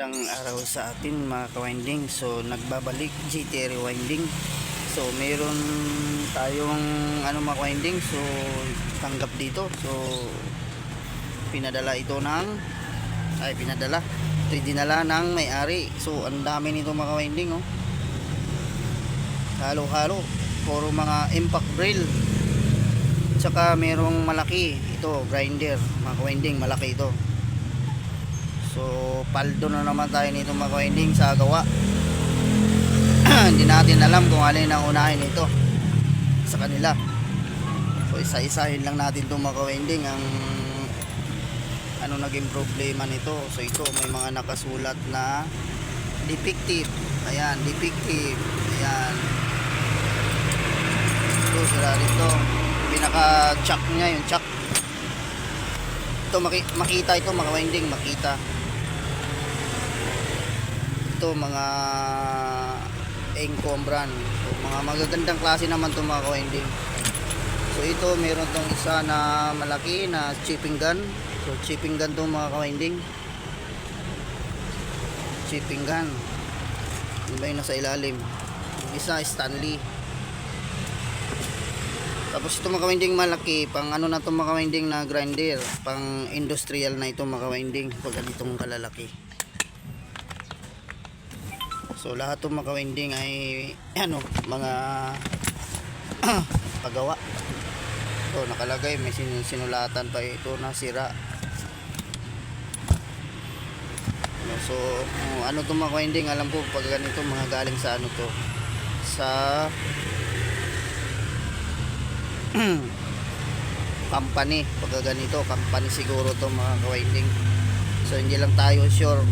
Magandang araw sa atin mga ka-winding. So nagbabalik GT Rewinding. So meron tayong mga ka-winding. So tanggap dito. So pinadala ito ng ito dinala ng may-ari. So ang dami nito mga ka-winding, oh. Halo-halo. Puro mga impact drill. Tsaka merong malaki. Ito grinder mga ka-winding, malaki ito. So paldo na naman tayo nito mga ka-winding sa gawa. Hindi natin alam kung alin ang unahin ito sa kanila. So isa-isahin lang natin itong mga ka-winding ang naging problema nito. So ito may mga nakasulat na defective. Ayan, defective. Ayan. Ito sila dito. Pinaka-chuck niya, yung chuck. Ito makita ito mga ka-winding, makita. Ito mga encombran. So mga magagandang klase naman ito mga ka-winding. So ito meron tong isa na malaki na chipping gun. So chipping gun to mga ka-winding. Chipping gun. Yung ba yung nasa ilalim? Yung isa Stanley. Tapos ito mga ka-winding malaki. Pang na ito mga ka-winding na grinder. Pang industrial na ito mga ka-winding. Pag ganitong kalalaki. So lahat ng mga ka-winding ay mga paggawa. Ito nakalagay, may sinulatan pa ito na sira. So ano itong mga ka-winding, alam ko pag ganito mga galing sa to sa company, pag ganito company siguro to mga ka-winding. So hindi lang tayo sure.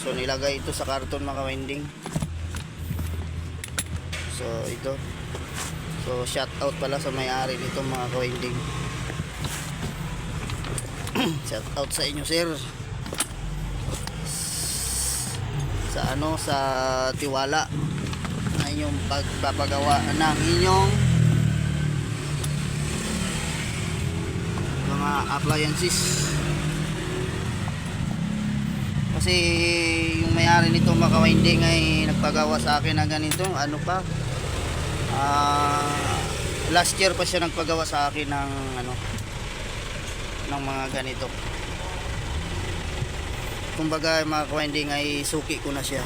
So nilagay ito sa karton mga ka-winding. So ito. So shout out pala sa may-ari nito mga ka-winding. Shout out sa inyo sir. Sa tiwala na inyong pagpapagawa ng inyong mga appliances. Kasi yung may-ari nito mga ka-winding ay nagpagawa sa akin ng ganito, last year pa siya nagpagawa sa akin ng ng mga ganito. Kumbaga mga ka-winding ay suki ko na siya.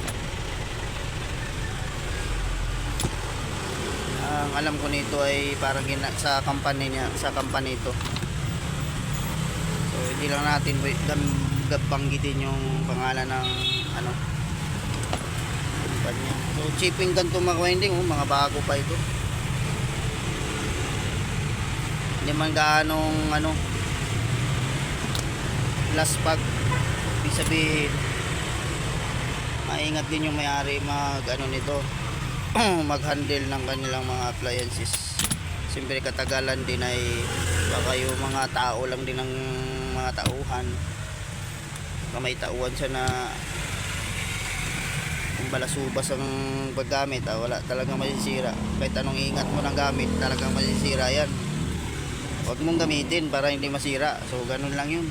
Ang alam ko nito ay parang sa company niya, sa company ito. So hindi lang natin banggitin yung pangalan ng kumpanya. So chipping gun to mga ka-winding, mga bago pa ito. Hindi man gaanong last pag ibig sabihin maingat din yung may-ari nito mag-handle ng kanilang mga appliances. Siyempre katagalan din ay baka yung mga tao lang din ng mga tauhan. May tauhan siya na kung balasubas ang paggamit, wala talagang masisira. Kahit anong ingat mo ng gamit, talagang masisira yan. Huwag mong gamitin para hindi masira. So ganun lang yun.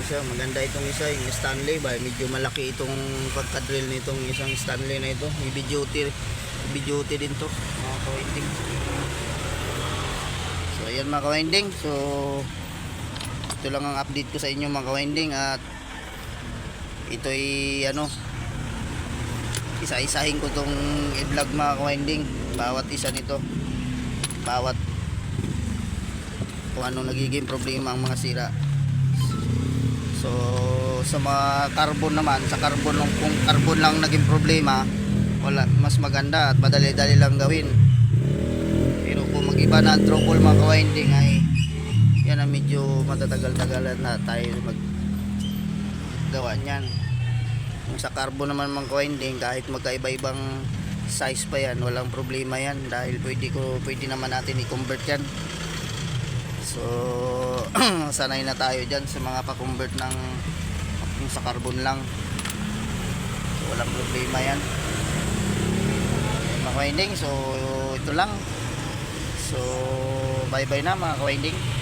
So, maganda itong isa, yung Stanley ba, medyo malaki itong pagka-drill nitong isang Stanley na ito. Heavy duty din to mga ka-winding. So ayan mga ka-winding. So ito lang ang update ko sa inyo mga ka-winding. At ito'y isa-isahin ko tong i-vlog mga ka-winding. Bawat isa nito, bawat kung ano nagiging problema ang mga sira. So sa mga carbon naman, sa carbon, kung carbon lang naging problema, wala, mas maganda at madali-dali lang gawin. Pero kung mag-iba na ang trouble mga ka-winding ay yan ang medyo matatagal-tagalan na tayo maggawa niyan. Kung sa carbon naman mga ka-winding, kahit magkaiba-ibang size pa yan, walang problema yan dahil pwede naman natin i-convert yan. So sanay na tayo dyan sa mga pa-convert ng yung sa carbon lang. So walang problema yan mga ka-winding. So ito lang. So bye bye na mga ka-winding.